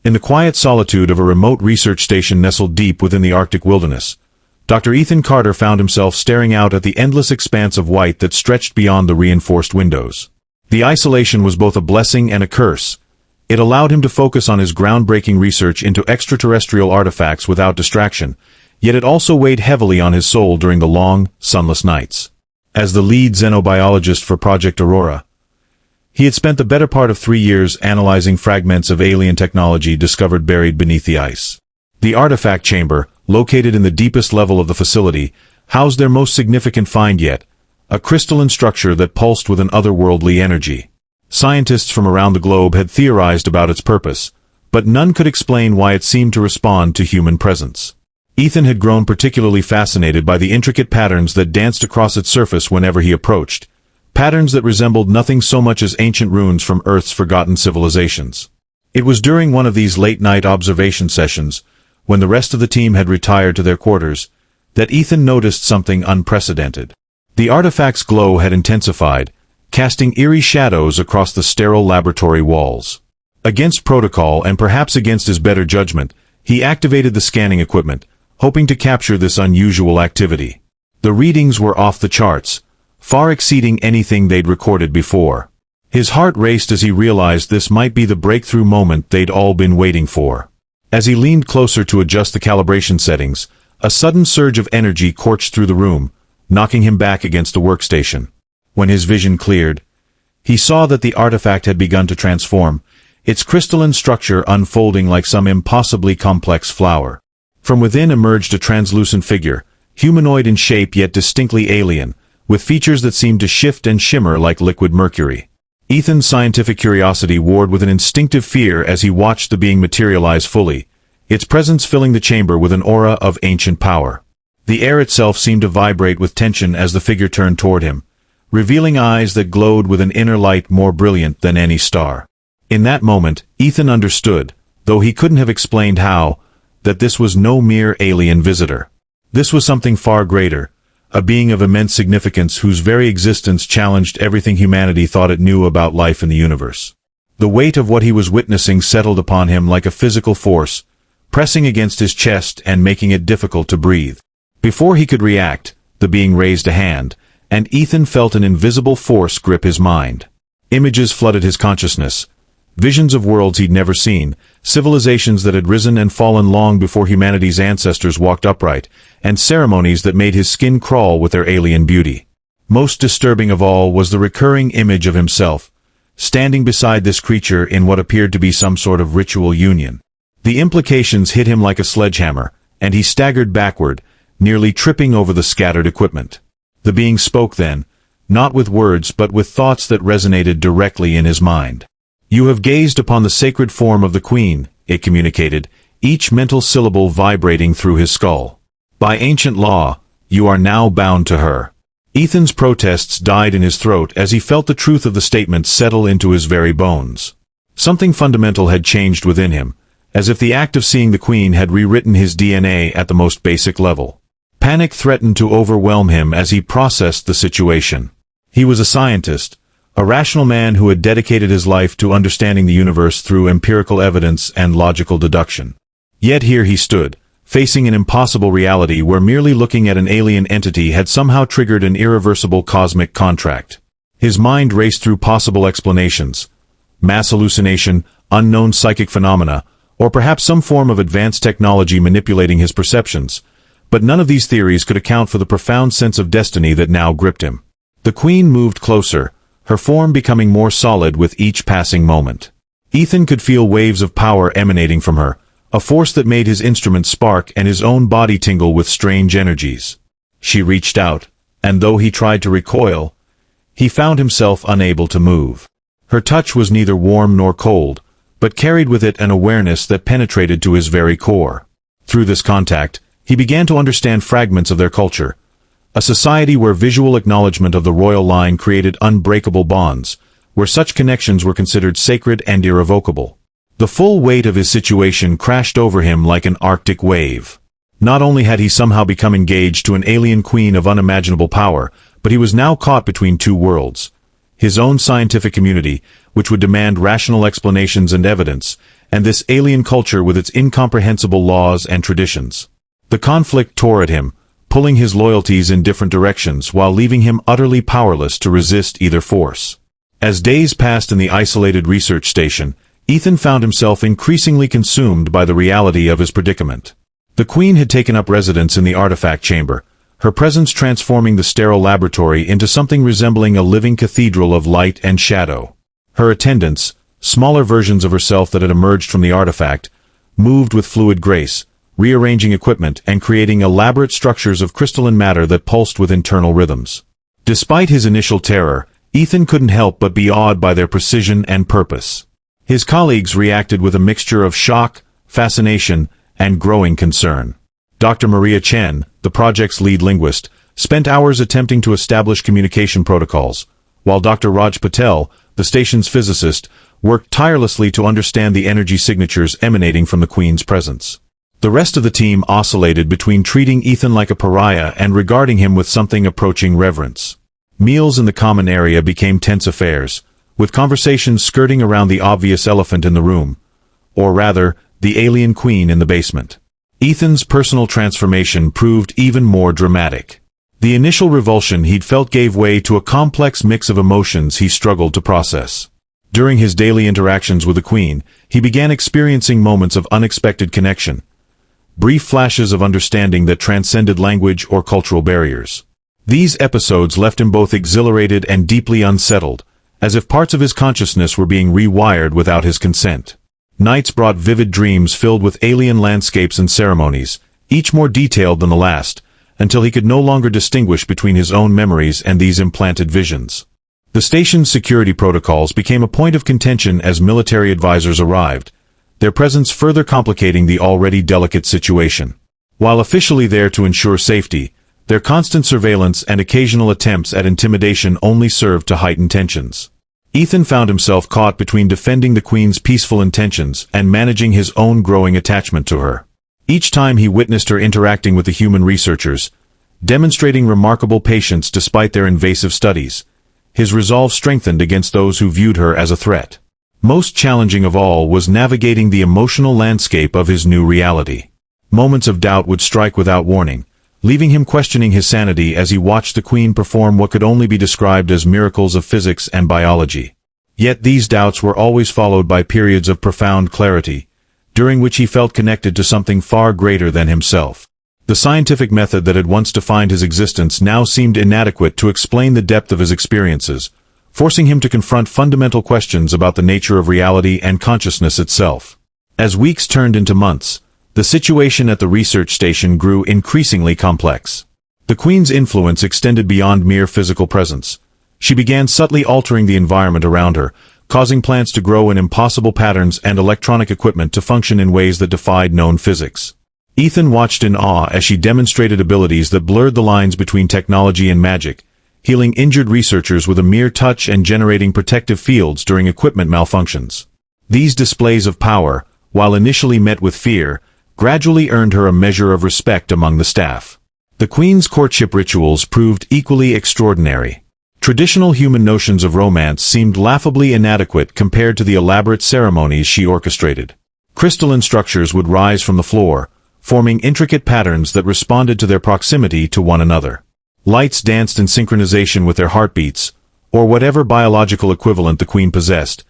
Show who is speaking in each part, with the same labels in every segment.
Speaker 1: In the quiet solitude of a remote research station nestled deep within the Arctic wilderness, Dr. Ethan Carter found himself staring out at the endless expanse of white that stretched beyond the reinforced windows. The isolation was both a blessing and a curse. It allowed him to focus on his groundbreaking research into extraterrestrial artifacts without distraction, yet it also weighed heavily on his soul during the long, sunless nights. As the lead xenobiologist for Project Aurora, he had spent the better part of 3 years analyzing fragments of alien technology discovered buried beneath the ice. The artifact chamber, located in the deepest level of the facility, housed their most significant find yet, a crystalline structure that pulsed with an otherworldly energy. Scientists from around the globe had theorized about its purpose, but none could explain why it seemed to respond to human presence. Ethan had grown particularly fascinated by the intricate patterns that danced across its surface whenever he approached, patterns that resembled nothing so much as ancient runes from Earth's forgotten civilizations. It was during one of these late-night observation sessions, when the rest of the team had retired to their quarters, that Ethan noticed something unprecedented. The artifact's glow had intensified, casting eerie shadows across the sterile laboratory walls. Against protocol and perhaps against his better judgment, he activated the scanning equipment, hoping to capture this unusual activity. The readings were off the charts, far exceeding anything they'd recorded before. His heart raced as he realized this might be the breakthrough moment they'd all been waiting for. As he leaned closer to adjust the calibration settings, a sudden surge of energy coursed through the room, knocking him back against the workstation. When his vision cleared, he saw that the artifact had begun to transform, its crystalline structure unfolding like some impossibly complex flower. From within emerged a translucent figure, humanoid in shape yet distinctly alien, with features that seemed to shift and shimmer like liquid mercury. Ethan's scientific curiosity warred with an instinctive fear as he watched the being materialize fully, its presence filling the chamber with an aura of ancient power. The air itself seemed to vibrate with tension as the figure turned toward him, revealing eyes that glowed with an inner light more brilliant than any star. In that moment, Ethan understood, though he couldn't have explained how, that this was no mere alien visitor. This was something far greater, a being of immense significance whose very existence challenged everything humanity thought it knew about life in the universe. The weight of what he was witnessing settled upon him like a physical force, pressing against his chest and making it difficult to breathe. Before he could react, the being raised a hand, and Ethan felt an invisible force grip his mind. Images flooded his consciousness, visions of worlds he'd never seen, civilizations that had risen and fallen long before humanity's ancestors walked upright, and ceremonies that made his skin crawl with their alien beauty. Most disturbing of all was the recurring image of himself, standing beside this creature in what appeared to be some sort of ritual union. The implications hit him like a sledgehammer, and he staggered backward, nearly tripping over the scattered equipment. The being spoke then, not with words but with thoughts that resonated directly in his mind. "You have gazed upon the sacred form of the Queen," it communicated, each mental syllable vibrating through his skull. "By ancient law, you are now bound to her." Ethan's protests died in his throat as he felt the truth of the statement settle into his very bones. Something fundamental had changed within him, as if the act of seeing the Queen had rewritten his DNA at the most basic level. Panic threatened to overwhelm him as he processed the situation. He was a scientist, a rational man who had dedicated his life to understanding the universe through empirical evidence and logical deduction. Yet here he stood, facing an impossible reality where merely looking at an alien entity had somehow triggered an irreversible cosmic contract. His mind raced through possible explanations: mass hallucination, unknown psychic phenomena, or perhaps some form of advanced technology manipulating his perceptions. But none of these theories could account for the profound sense of destiny that now gripped him. The Queen moved closer, her form becoming more solid with each passing moment. Ethan could feel waves of power emanating from her, a force that made his instrument spark and his own body tingle with strange energies. She reached out, and though he tried to recoil, he found himself unable to move. Her touch was neither warm nor cold, but carried with it an awareness that penetrated to his very core. Through this contact, he began to understand fragments of their culture, a society where visual acknowledgement of the royal line created unbreakable bonds, where such connections were considered sacred and irrevocable. The full weight of his situation crashed over him like an Arctic wave. Not only had he somehow become engaged to an alien queen of unimaginable power, but he was now caught between two worlds: his own scientific community, which would demand rational explanations and evidence, and this alien culture with its incomprehensible laws and traditions. The conflict tore at him, pulling his loyalties in different directions while leaving him utterly powerless to resist either force. As days passed in the isolated research station, Ethan found himself increasingly consumed by the reality of his predicament. The Queen had taken up residence in the artifact chamber, her presence transforming the sterile laboratory into something resembling a living cathedral of light and shadow. Her attendants, smaller versions of herself that had emerged from the artifact, moved with fluid grace, rearranging equipment and creating elaborate structures of crystalline matter that pulsed with internal rhythms. Despite his initial terror, Ethan couldn't help but be awed by their precision and purpose. His colleagues reacted with a mixture of shock, fascination, and growing concern. Dr. Maria Chen, the project's lead linguist, spent hours attempting to establish communication protocols, while Dr. Raj Patel, the station's physicist, worked tirelessly to understand the energy signatures emanating from the Queen's presence. The rest of the team oscillated between treating Ethan like a pariah and regarding him with something approaching reverence. Meals in the common area became tense affairs, with conversations skirting around the obvious elephant in the room, or rather, the alien queen in the basement. Ethan's personal transformation proved even more dramatic. The initial revulsion he'd felt gave way to a complex mix of emotions he struggled to process. During his daily interactions with the Queen, he began experiencing moments of unexpected connection, brief flashes of understanding that transcended language or cultural barriers. These episodes left him both exhilarated and deeply unsettled, as if parts of his consciousness were being rewired without his consent. Nights brought vivid dreams filled with alien landscapes and ceremonies, each more detailed than the last, until he could no longer distinguish between his own memories and these implanted visions. The station's security protocols became a point of contention as military advisors arrived, their presence further complicating the already delicate situation. While officially there to ensure safety, their constant surveillance and occasional attempts at intimidation only served to heighten tensions. Ethan found himself caught between defending the Queen's peaceful intentions and managing his own growing attachment to her. Each time he witnessed her interacting with the human researchers, demonstrating remarkable patience despite their invasive studies, his resolve strengthened against those who viewed her as a threat. Most challenging of all was navigating the emotional landscape of his new reality. Moments of doubt would strike without warning, leaving him questioning his sanity as he watched the Queen perform what could only be described as miracles of physics and biology. Yet these doubts were always followed by periods of profound clarity, during which he felt connected to something far greater than himself. The scientific method that had once defined his existence now seemed inadequate to explain the depth of his experiences, forcing him to confront fundamental questions about the nature of reality and consciousness itself. As weeks turned into months, the situation at the research station grew increasingly complex. The Queen's influence extended beyond mere physical presence. She began subtly altering the environment around her, causing plants to grow in impossible patterns and electronic equipment to function in ways that defied known physics. Ethan watched in awe as she demonstrated abilities that blurred the lines between technology and magic, healing injured researchers with a mere touch and generating protective fields during equipment malfunctions. These displays of power, while initially met with fear, gradually earned her a measure of respect among the staff. The Queen's courtship rituals proved equally extraordinary. Traditional human notions of romance seemed laughably inadequate compared to the elaborate ceremonies she orchestrated. Crystalline structures would rise from the floor, forming intricate patterns that responded to their proximity to one another. Lights danced in synchronization with their heartbeats, or whatever biological equivalent the Queen possessed,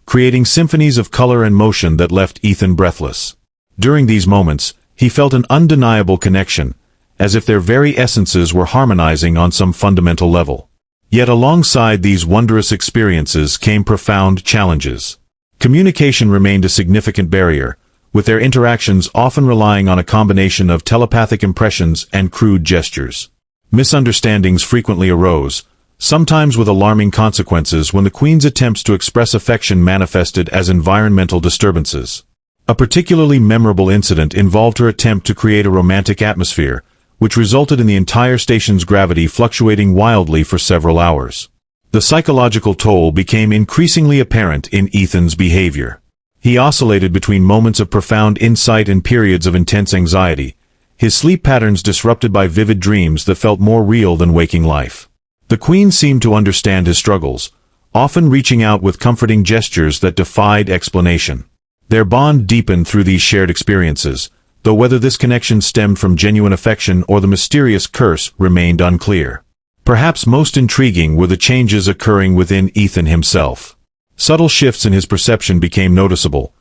Speaker 1: creating symphonies of color and motion that left Ethan breathless. During these moments, he felt an undeniable connection, as if their very essences were harmonizing on some fundamental level. Yet alongside these wondrous experiences came profound challenges. Communication remained a significant barrier, with their interactions often relying on a combination of telepathic impressions and crude gestures. Misunderstandings frequently arose, sometimes with alarming consequences when the Queen's attempts to express affection manifested as environmental disturbances. A particularly memorable incident involved her attempt to create a romantic atmosphere, which resulted in the entire station's gravity fluctuating wildly for several hours. The psychological toll became increasingly apparent in Ethan's behavior. He oscillated between moments of profound insight and periods of intense anxiety, his sleep patterns disrupted by vivid dreams that felt more real than waking life. The Queen seemed to understand his struggles, often reaching out with comforting gestures that defied explanation. Their bond deepened through these shared experiences, though whether this connection stemmed from genuine affection or the mysterious curse remained unclear. Perhaps most intriguing were the changes occurring within Ethan himself. Subtle shifts in his perception became noticeable.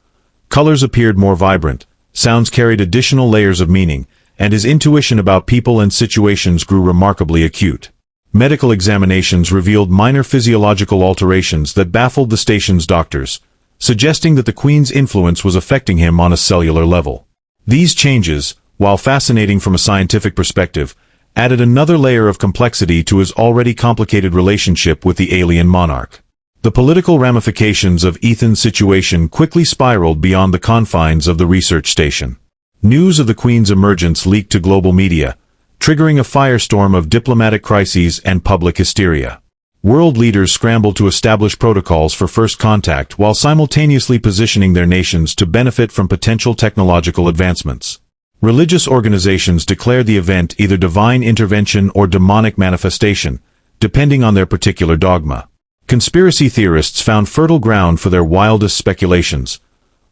Speaker 1: Colors appeared more vibrant, sounds carried additional layers of meaning, and his intuition about people and situations grew remarkably acute. Medical examinations revealed minor physiological alterations that baffled the station's doctors, suggesting that the Queen's influence was affecting him on a cellular level. These changes, while fascinating from a scientific perspective, added another layer of complexity to his already complicated relationship with the alien monarch. The political ramifications of Ethan's situation quickly spiraled beyond the confines of the research station. News of the Queen's emergence leaked to global media, triggering a firestorm of diplomatic crises and public hysteria. World leaders scrambled to establish protocols for first contact while simultaneously positioning their nations to benefit from potential technological advancements. Religious organizations declared the event either divine intervention or demonic manifestation, depending on their particular dogma. Conspiracy theorists found fertile ground for their wildest speculations,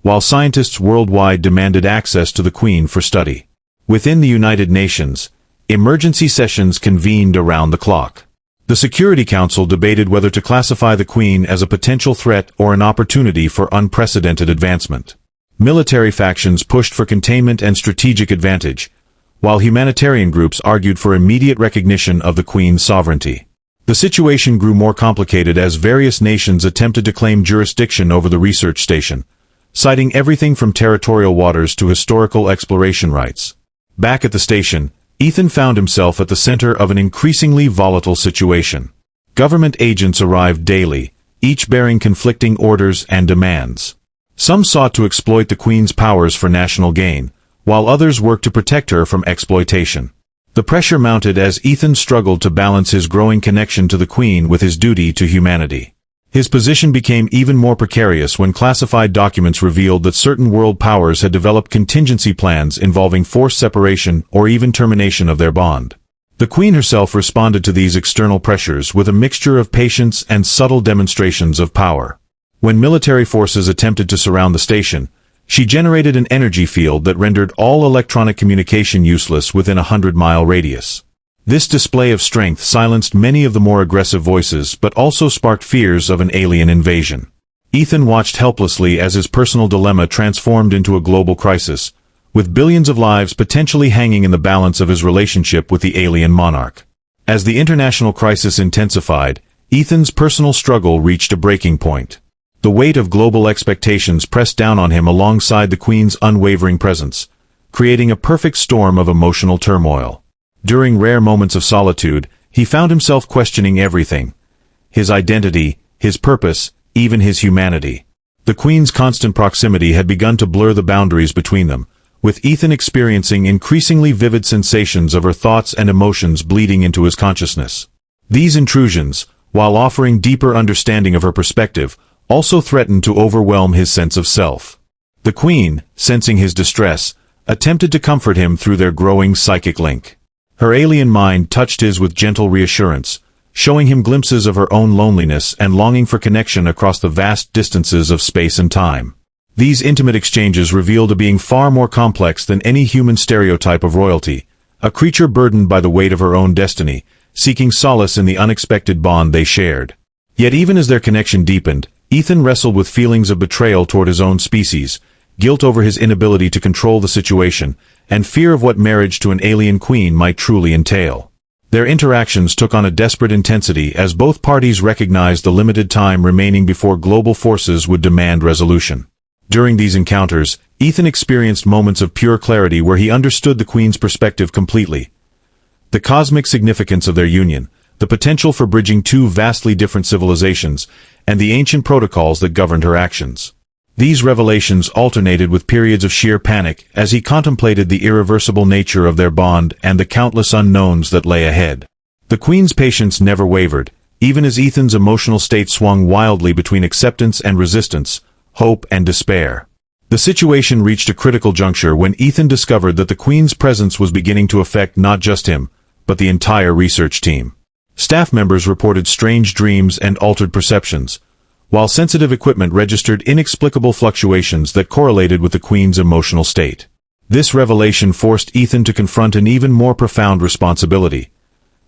Speaker 1: while scientists worldwide demanded access to the Queen for study. Within the United Nations, emergency sessions convened around the clock. The Security Council debated whether to classify the Queen as a potential threat or an opportunity for unprecedented advancement. Military factions pushed for containment and strategic advantage, while humanitarian groups argued for immediate recognition of the Queen's sovereignty. The situation grew more complicated as various nations attempted to claim jurisdiction over the research station, citing everything from territorial waters to historical exploration rights. Back at the station, Ethan found himself at the center of an increasingly volatile situation. Government agents arrived daily, each bearing conflicting orders and demands. Some sought to exploit the Queen's powers for national gain, while others worked to protect her from exploitation. The pressure mounted as Ethan struggled to balance his growing connection to the Queen with his duty to humanity. His position became even more precarious when classified documents revealed that certain world powers had developed contingency plans involving forced separation or even termination of their bond. The Queen herself responded to these external pressures with a mixture of patience and subtle demonstrations of power. When military forces attempted to surround the station, she generated an energy field that rendered all electronic communication useless within a 100-mile radius. This display of strength silenced many of the more aggressive voices but also sparked fears of an alien invasion. Ethan watched helplessly as his personal dilemma transformed into a global crisis, with billions of lives potentially hanging in the balance of his relationship with the alien monarch. As the international crisis intensified, Ethan's personal struggle reached a breaking point. The weight of global expectations pressed down on him alongside the Queen's unwavering presence, creating a perfect storm of emotional turmoil. During rare moments of solitude, he found himself questioning everything: his identity, his purpose, even his humanity. The Queen's constant proximity had begun to blur the boundaries between them, with Ethan experiencing increasingly vivid sensations of her thoughts and emotions bleeding into his consciousness. These intrusions, while offering deeper understanding of her perspective, also threatened to overwhelm his sense of self. The Queen, sensing his distress, attempted to comfort him through their growing psychic link. Her alien mind touched his with gentle reassurance, showing him glimpses of her own loneliness and longing for connection across the vast distances of space and time. These intimate exchanges revealed a being far more complex than any human stereotype of royalty, a creature burdened by the weight of her own destiny, seeking solace in the unexpected bond they shared. Yet even as their connection deepened, Ethan wrestled with feelings of betrayal toward his own species, guilt over his inability to control the situation, and fear of what marriage to an alien queen might truly entail. Their interactions took on a desperate intensity as both parties recognized the limited time remaining before global forces would demand resolution. During these encounters, Ethan experienced moments of pure clarity where he understood the Queen's perspective completely. The cosmic significance of their union, the potential for bridging two vastly different civilizations, and the ancient protocols that governed her actions. These revelations alternated with periods of sheer panic as he contemplated the irreversible nature of their bond and the countless unknowns that lay ahead. The Queen's patience never wavered, even as Ethan's emotional state swung wildly between acceptance and resistance, hope and despair. The situation reached a critical juncture when Ethan discovered that the Queen's presence was beginning to affect not just him, but the entire research team. Staff members reported strange dreams and altered perceptions, while sensitive equipment registered inexplicable fluctuations that correlated with the Queen's emotional state. This revelation forced Ethan to confront an even more profound responsibility: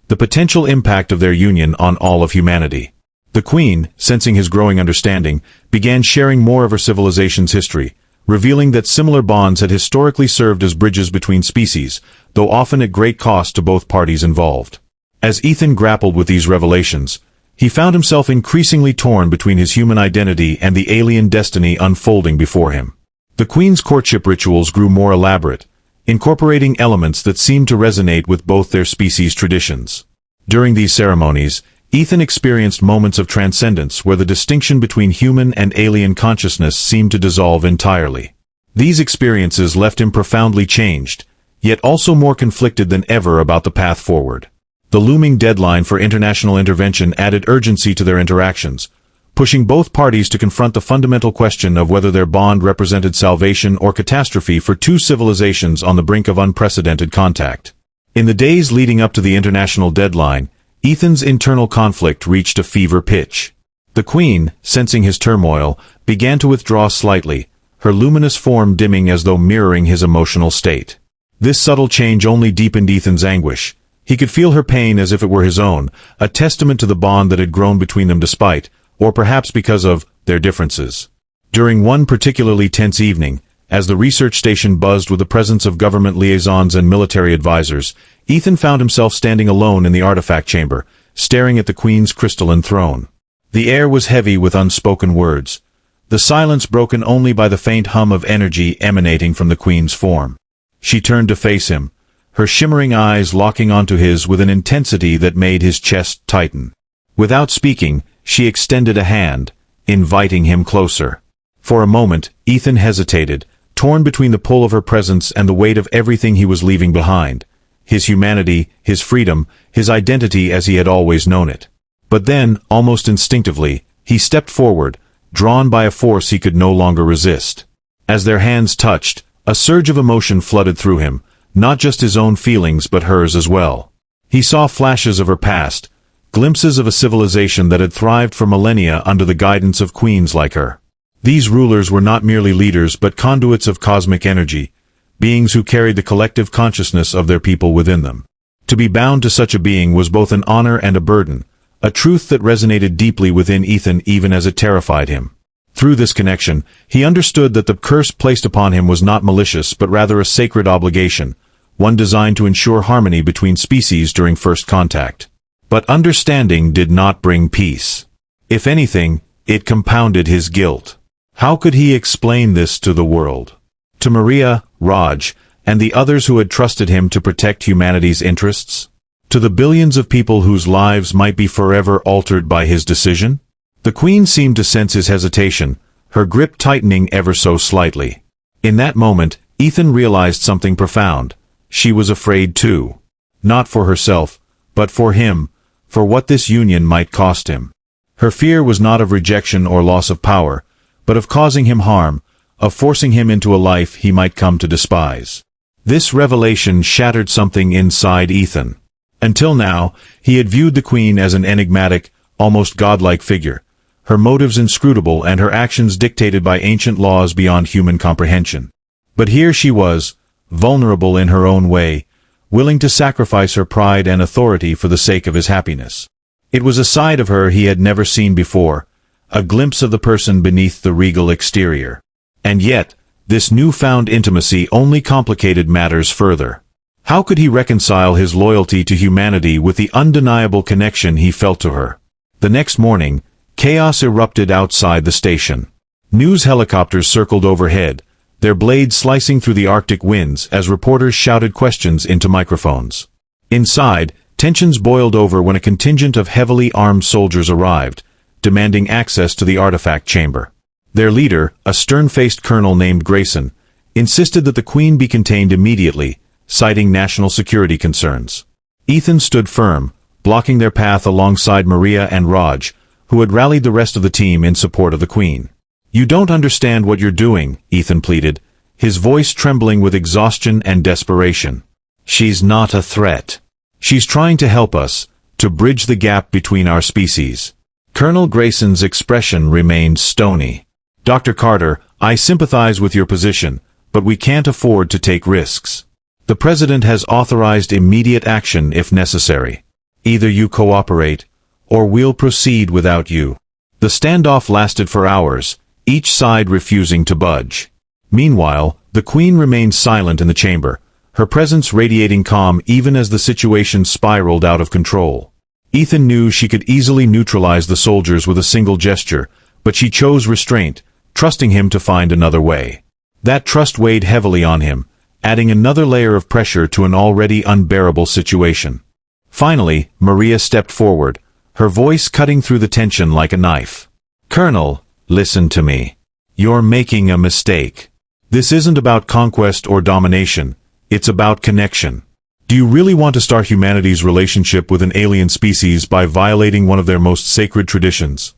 Speaker 1: the potential impact of their union on all of humanity. The Queen, sensing his growing understanding, began sharing more of her civilization's history, revealing that similar bonds had historically served as bridges between species, though often at great cost to both parties involved. As Ethan grappled with these revelations, he found himself increasingly torn between his human identity and the alien destiny unfolding before him. The Queen's courtship rituals grew more elaborate, incorporating elements that seemed to resonate with both their species' traditions. During these ceremonies, Ethan experienced moments of transcendence where the distinction between human and alien consciousness seemed to dissolve entirely. These experiences left him profoundly changed, yet also more conflicted than ever about the path forward. The looming deadline for international intervention added urgency to their interactions, pushing both parties to confront the fundamental question of whether their bond represented salvation or catastrophe for two civilizations on the brink of unprecedented contact. In the days leading up to the international deadline, Ethan's internal conflict reached a fever pitch. The Queen, sensing his turmoil, began to withdraw slightly, her luminous form dimming as though mirroring his emotional state. This subtle change only deepened Ethan's anguish. He could feel her pain as if it were his own, a testament to the bond that had grown between them despite, or perhaps because of, their differences. During one particularly tense evening, as the research station buzzed with the presence of government liaisons and military advisors, Ethan found himself standing alone in the artifact chamber, staring at the Queen's crystalline throne. The air was heavy with unspoken words, the silence broken only by the faint hum of energy emanating from the Queen's form. She turned to face him, her shimmering eyes locking onto his with an intensity that made his chest tighten. Without speaking, she extended a hand, inviting him closer. For a moment, Ethan hesitated, torn between the pull of her presence and the weight of everything he was leaving behind: his humanity, his freedom, his identity as he had always known it. But then, almost instinctively, he stepped forward, drawn by a force he could no longer resist. As their hands touched, a surge of emotion flooded through him, not just his own feelings but hers as well. He saw flashes of her past, glimpses of a civilization that had thrived for millennia under the guidance of queens like her. These rulers were not merely leaders but conduits of cosmic energy, beings who carried the collective consciousness of their people within them. To be bound to such a being was both an honor and a burden, a truth that resonated deeply within Ethan even as it terrified him. Through this connection, he understood that the curse placed upon him was not malicious but rather a sacred obligation, one designed to ensure harmony between species during first contact. But understanding did not bring peace. If anything, it compounded his guilt. How could he explain this to the world? To Maria, Raj, and the others who had trusted him to protect humanity's interests? To the billions of people whose lives might be forever altered by his decision? The Queen seemed to sense his hesitation, her grip tightening ever so slightly. In that moment, Ethan realized something profound. She was afraid too. Not for herself, but for him, for what this union might cost him. Her fear was not of rejection or loss of power, but of causing him harm, of forcing him into a life he might come to despise. This revelation shattered something inside Ethan. Until now, he had viewed the Queen as an enigmatic, almost godlike figure, her motives inscrutable and her actions dictated by ancient laws beyond human comprehension. But here she was, vulnerable in her own way, willing to sacrifice her pride and authority for the sake of his happiness. It was a side of her he had never seen before, a glimpse of the person beneath the regal exterior. And yet, this newfound intimacy only complicated matters further. How could he reconcile his loyalty to humanity with the undeniable connection he felt to her? The next morning, chaos erupted outside the station. News helicopters circled overhead, their blades slicing through the Arctic winds as reporters shouted questions into microphones. Inside, tensions boiled over when a contingent of heavily armed soldiers arrived, demanding access to the artifact chamber. Their leader, a stern-faced colonel named Grayson, insisted that the Queen be contained immediately, citing national security concerns. Ethan stood firm, blocking their path alongside Maria and Raj, who had rallied the rest of the team in support of the Queen. "You don't understand what you're doing," Ethan pleaded, his voice trembling with exhaustion and desperation. "She's not a threat. She's trying to help us, to bridge the gap between our species. Colonel Grayson's expression remained stony. Dr. Carter, I sympathize with your position, but we can't afford to take risks. The President has authorized immediate action if necessary. Either you cooperate, or we'll proceed without you. The standoff lasted for hours, each side refusing to budge. Meanwhile, the Queen remained silent in the chamber, her presence radiating calm even as the situation spiraled out of control. Ethan knew she could easily neutralize the soldiers with a single gesture, but she chose restraint, trusting him to find another way. That trust weighed heavily on him, adding another layer of pressure to an already unbearable situation. Finally, Maria stepped forward, her voice cutting through the tension like a knife. Colonel, listen to me. You're making a mistake. This isn't about conquest or domination, it's about connection. Do you really want to start humanity's relationship with an alien species by violating one of their most sacred traditions?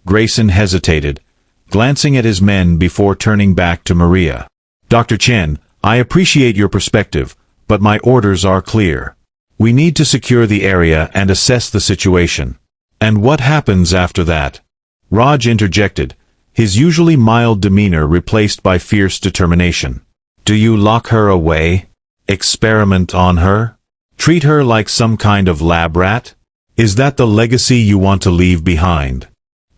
Speaker 1: Grayson hesitated, glancing at his men before turning back to Maria. Dr. Chen, I appreciate your perspective, but my orders are clear. We need to secure the area and assess the situation. And what happens after that? Raj interjected, his usually mild demeanor replaced by fierce determination. Do you lock her away? Experiment on her? Treat her like some kind of lab rat? Is that the legacy you want to leave behind?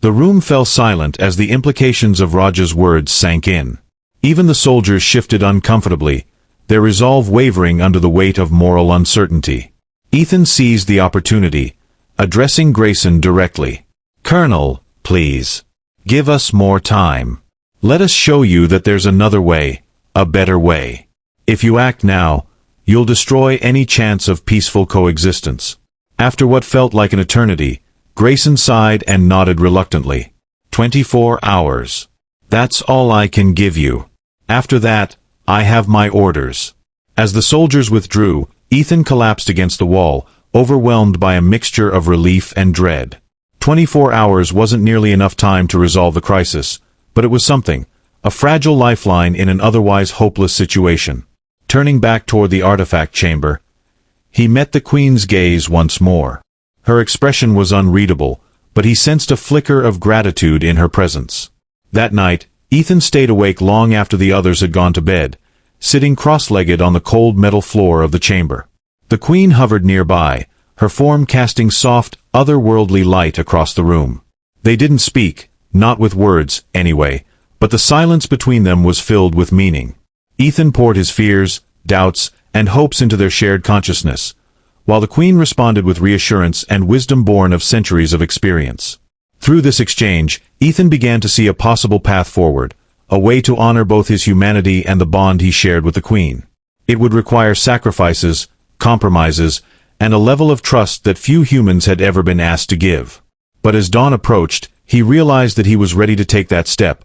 Speaker 1: The room fell silent as the implications of Raj's words sank in. Even the soldiers shifted uncomfortably, their resolve wavering under the weight of moral uncertainty. Ethan seized the opportunity, addressing Grayson directly. Colonel, please. Give us more time. Let us show you that there's another way, a better way. If you act now, you'll destroy any chance of peaceful coexistence. After what felt like an eternity, Grayson sighed and nodded reluctantly. 24 hours. That's all I can give you. After that, I have my orders. As the soldiers withdrew, Ethan collapsed against the wall, overwhelmed by a mixture of relief and dread. 24 hours wasn't nearly enough time to resolve the crisis, but it was something, a fragile lifeline in an otherwise hopeless situation. Turning back toward the artifact chamber, he met the Queen's gaze once more. Her expression was unreadable, but he sensed a flicker of gratitude in her presence. That night, Ethan stayed awake long after the others had gone to bed, sitting cross-legged on the cold metal floor of the chamber. The Queen hovered nearby, her form casting soft, otherworldly light across the room. They didn't speak, not with words, anyway, but the silence between them was filled with meaning. Ethan poured his fears, doubts, and hopes into their shared consciousness, while the Queen responded with reassurance and wisdom born of centuries of experience. Through this exchange, Ethan began to see a possible path forward, a way to honor both his humanity and the bond he shared with the Queen. It would require sacrifices, compromises, and a level of trust that few humans had ever been asked to give. But as dawn approached, he realized that he was ready to take that step,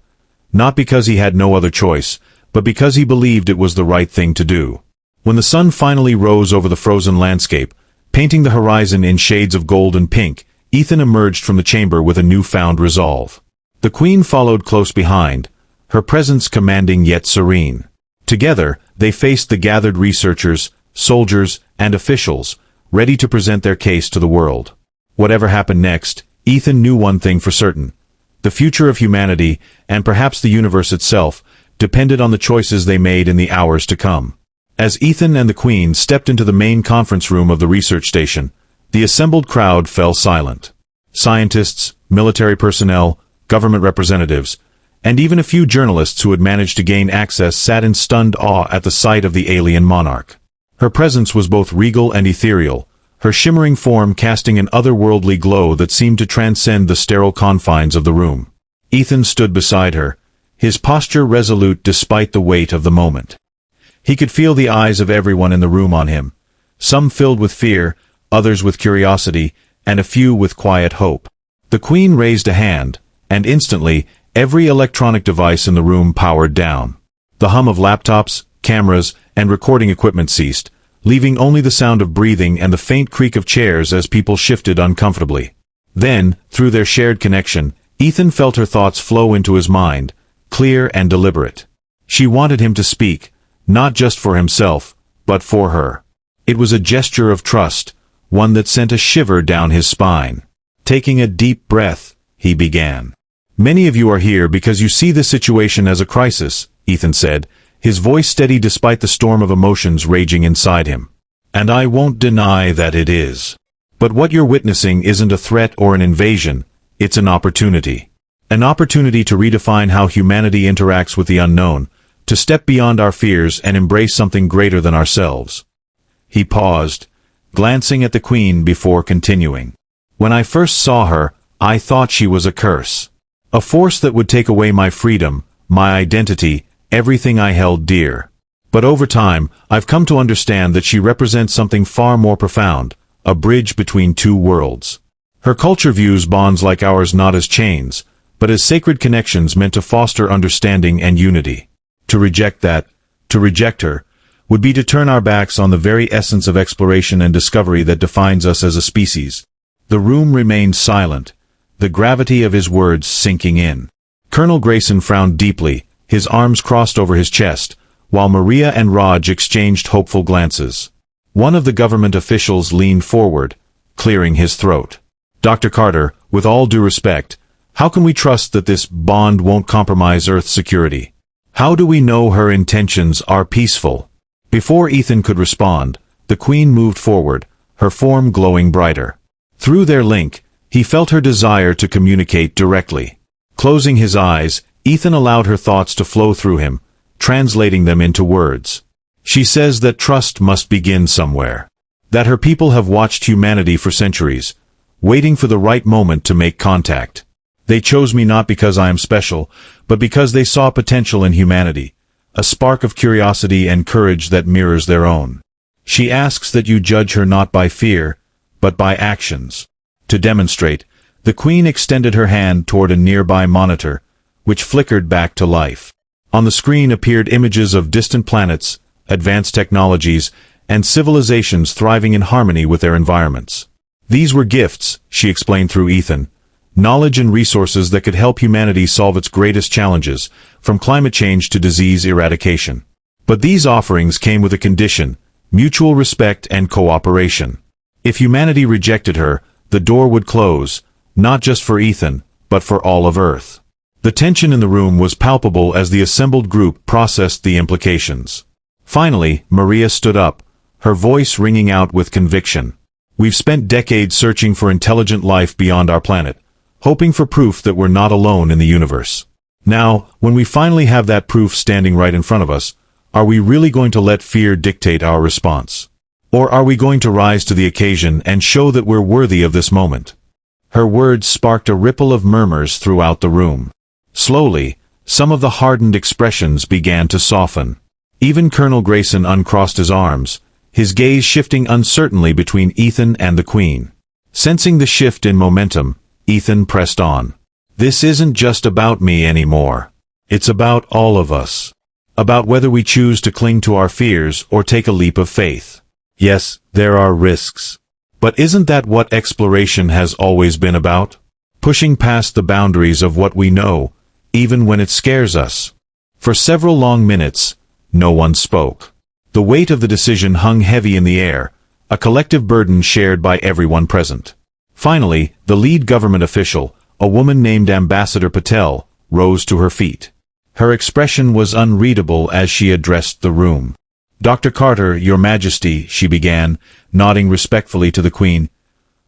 Speaker 1: not because he had no other choice, but because he believed it was the right thing to do. When the sun finally rose over the frozen landscape, painting the horizon in shades of gold and pink, Ethan emerged from the chamber with a newfound resolve. The Queen followed close behind, her presence commanding yet serene. Together, they faced the gathered researchers, soldiers, and officials, ready to present their case to the world. Whatever happened next, Ethan knew one thing for certain. The future of humanity, and perhaps the universe itself, depended on the choices they made in the hours to come. As Ethan and the Queen stepped into the main conference room of the research station, the assembled crowd fell silent. Scientists, military personnel, government representatives, and even a few journalists who had managed to gain access sat in stunned awe at the sight of the alien monarch. Her presence was both regal and ethereal, her shimmering form casting an otherworldly glow that seemed to transcend the sterile confines of the room. Ethan stood beside her, his posture resolute despite the weight of the moment. He could feel the eyes of everyone in the room on him, some filled with fear, others with curiosity, and a few with quiet hope. The Queen raised a hand, and instantly, every electronic device in the room powered down. The hum of laptops, cameras, and recording equipment ceased, leaving only the sound of breathing and the faint creak of chairs as people shifted uncomfortably. Then, through their shared connection, Ethan felt her thoughts flow into his mind, clear and deliberate. She wanted him to speak, not just for himself, but for her. It was a gesture of trust, one that sent a shiver down his spine. Taking a deep breath, he began. "Many of you are here because you see this situation as a crisis," Ethan said, his voice steady despite the storm of emotions raging inside him. "And I won't deny that it is. But what you're witnessing isn't a threat or an invasion, it's an opportunity. An opportunity to redefine how humanity interacts with the unknown, to step beyond our fears and embrace something greater than ourselves." He paused, glancing at the Queen before continuing. "When I first saw her, I thought she was a curse. A force that would take away my freedom, my identity, everything I held dear. But over time, I've come to understand that she represents something far more profound, a bridge between two worlds. Her culture views bonds like ours not as chains, but as sacred connections meant to foster understanding and unity. To reject that, to reject her, would be to turn our backs on the very essence of exploration and discovery that defines us as a species." The room remained silent, the gravity of his words sinking in. Colonel Grayson frowned deeply, his arms crossed over his chest, while Maria and Raj exchanged hopeful glances. One of the government officials leaned forward, clearing his throat. "Dr. Carter, with all due respect, how can we trust that this bond won't compromise Earth's security? How do we know her intentions are peaceful?" Before Ethan could respond, the Queen moved forward, her form glowing brighter. Through their link, he felt her desire to communicate directly. Closing his eyes, Ethan allowed her thoughts to flow through him, translating them into words. "She says that trust must begin somewhere. That her people have watched humanity for centuries, waiting for the right moment to make contact. They chose me not because I am special, but because they saw potential in humanity, a spark of curiosity and courage that mirrors their own. She asks that you judge her not by fear, but by actions." To demonstrate, the Queen extended her hand toward a nearby monitor, which flickered back to life. On the screen appeared images of distant planets, advanced technologies, and civilizations thriving in harmony with their environments. "These were gifts," she explained through Ethan, "knowledge and resources that could help humanity solve its greatest challenges, from climate change to disease eradication. But these offerings came with a condition: mutual respect and cooperation. If humanity rejected her, the door would close, not just for Ethan, but for all of Earth." The tension in the room was palpable as the assembled group processed the implications. Finally, Maria stood up, her voice ringing out with conviction. "We've spent decades searching for intelligent life beyond our planet, hoping for proof that we're not alone in the universe. Now, when we finally have that proof standing right in front of us, are we really going to let fear dictate our response? Or are we going to rise to the occasion and show that we're worthy of this moment?" Her words sparked a ripple of murmurs throughout the room. Slowly, some of the hardened expressions began to soften. Even Colonel Grayson uncrossed his arms, his gaze shifting uncertainly between Ethan and the Queen. Sensing the shift in momentum, Ethan pressed on. "This isn't just about me anymore. It's about all of us. About whether we choose to cling to our fears or take a leap of faith. Yes, there are risks. But isn't that what exploration has always been about? Pushing past the boundaries of what we know, even when it scares us." For several long minutes, no one spoke. The weight of the decision hung heavy in the air, a collective burden shared by everyone present. Finally, the lead government official, a woman named Ambassador Patel, rose to her feet. Her expression was unreadable as she addressed the room. "Dr. Carter, Your Majesty," she began, nodding respectfully to the Queen,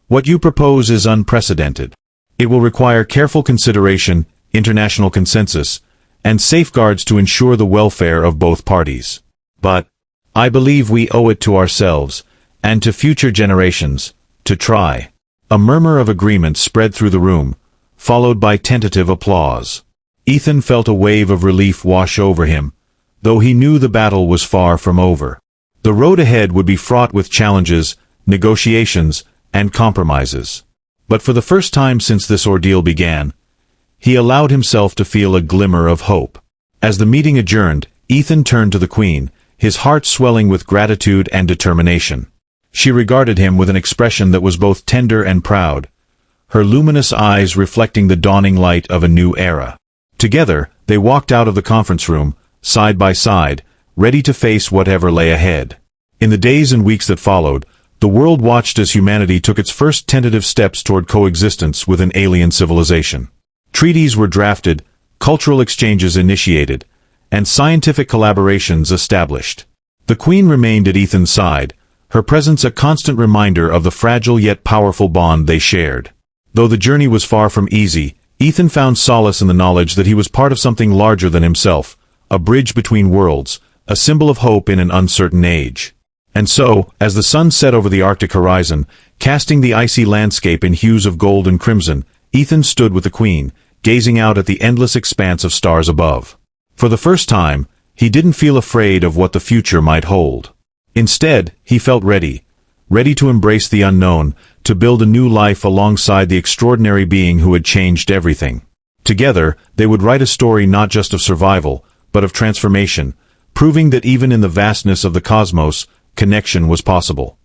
Speaker 1: "what you propose is unprecedented. It will require careful consideration, international consensus, and safeguards to ensure the welfare of both parties. But I believe we owe it to ourselves, and to future generations, to try." A murmur of agreement spread through the room, followed by tentative applause. Ethan felt a wave of relief wash over him, though he knew the battle was far from over. The road ahead would be fraught with challenges, negotiations, and compromises. But for the first time since this ordeal began, he allowed himself to feel a glimmer of hope. As the meeting adjourned, Ethan turned to the Queen, his heart swelling with gratitude and determination. She regarded him with an expression that was both tender and proud, her luminous eyes reflecting the dawning light of a new era. Together, they walked out of the conference room, side by side, ready to face whatever lay ahead. In the days and weeks that followed, The world watched as humanity took its first tentative steps toward coexistence with an alien civilization. Treaties were drafted, cultural exchanges initiated, and scientific collaborations established. The Queen remained at Ethan's side, her presence a constant reminder of the fragile yet powerful bond they shared. Though the journey was far from easy, Ethan found solace in the knowledge that he was part of something larger than himself, a bridge between worlds, a symbol of hope in an uncertain age. And so, as the sun set over the Arctic horizon, casting the icy landscape in hues of gold and crimson, Ethan stood with the Queen, gazing out at the endless expanse of stars above. For the first time, he didn't feel afraid of what the future might hold. Instead, he felt ready to embrace the unknown, to build a new life alongside the extraordinary being who had changed everything. Together, they would write a story not just of survival, but of transformation, proving that even in the vastness of the cosmos, connection was possible.